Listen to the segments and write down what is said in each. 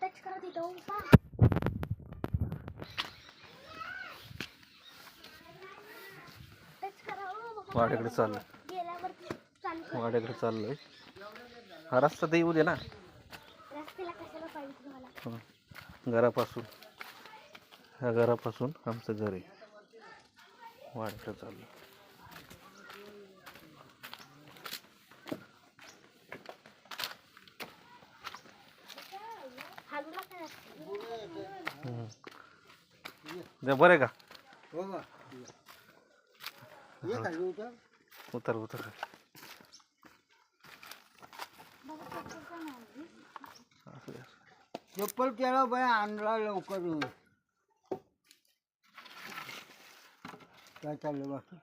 Touch करा तिथं touch करा वाड्याकडे चाललं गेल्यावर वाड्याकडे चाललोय. हा रस्ता तर येऊ दे ना. रस्त्याला कशाला पाहिजे तुम्हाला? घरापासून ह्या घरापासून आमचं घर आहे. वाड्याकडे चाललो. हालू नका. बरं आहे का? हो का? ये खाली उतर. उतर उतर. चप्पल केला बाय आणला लवकर. काय चाललं बाकी?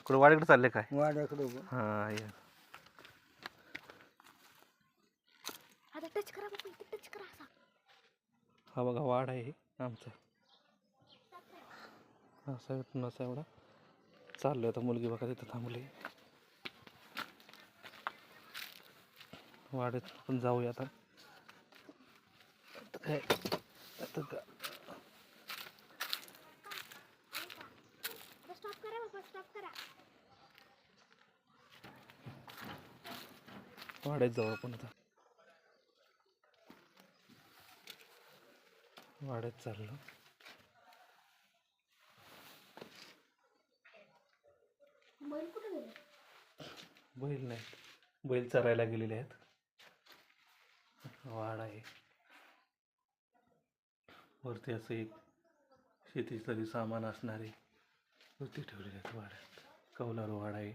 कुठं वाड्याकडे चालले काय? वाड्याकडे हा या. आता टच करा बाबा, इथे टच करा असा. हा बघा वाडा आहे आमचा. असा नसा एवढा चाललोय. आता मुलगी बघा तिथं थांबली. वाड्यात पण जाऊया आता. काय आता का स्टॉप करा बाबा, स्टॉप करा. वाड्यात जाऊ आपण आता. वाड्यात चाललो. बैल कुठे गेले? बैल नाही, बैल चरायला गेलेले आहेत. वाडा आहे वरती. असं एक शेतीचं सामान असणारे वरती ठेवलेले आहेत वाड्यात. कौलारू वाडा आहे.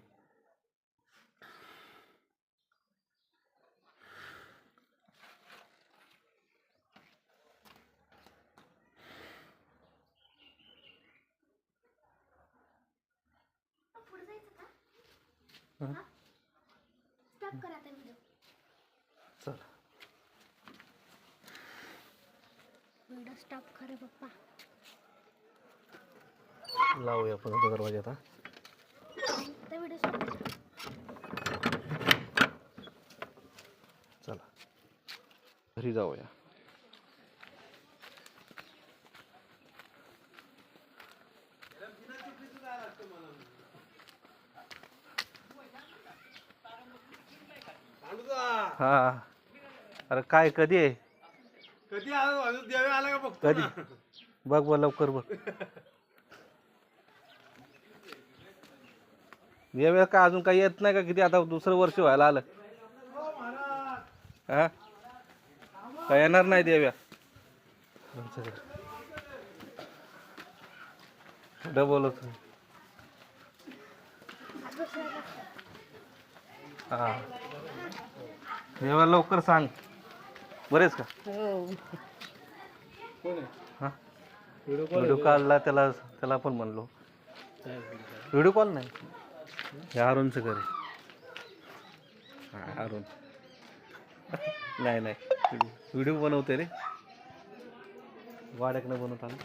पुढे जायचं का? स्टॉप करा आता व्हिडिओ. चला व्हिडिओ स्टॉप करा पप्पा. लावूया आपण आता दरवाजा. आता आता व्हिडिओ स्टॉप करा. चला घरी जाऊया. हा अरे काय कधी आहे? कधी आला का बघ. कधी बघ बघ लवकर बघ. या वेळेला काय अजून काही येत नाही का? किती आता दुसरं वर्ष व्हायला आलं. हा काय येणार नाही देव्या. डबल होत. हा देवा लवकर सांग. बरेच का? हा व्हिडिओ कॉलला त्याला पण म्हणलो. व्हिडिओ कॉल नाही, हे अरुणचं घर आहे. हा अरुण नाही नाही व्हिडिओ बनवते रे. वाड्याकडनं बनवत आलं.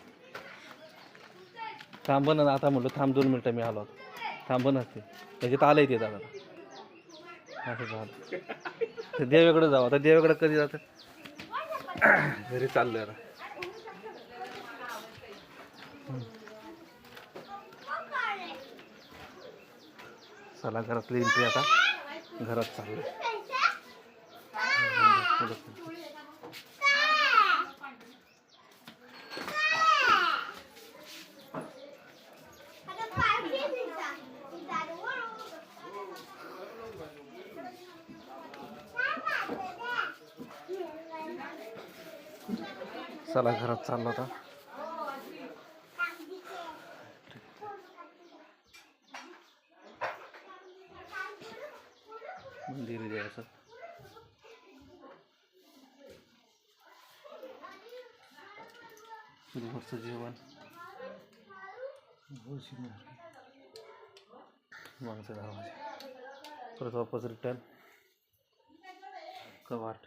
थांबन आता म्हणलो थांब 2 मिनटं मी आलो. थांबनच ते त्याच्यात आलंय ते दादा. असं झालं. देवाकडे जाऊ. आता देवाकडे कधी जातं? घरी चाललोय आता. चला घरातली एंट्री. आता घरात चाललोय. चला घरात चाललो आता. मंदिर द्यायचं. सुरुवातचं जेवण मागचं दरवाजा. परत वापस रिटर्न कवाट.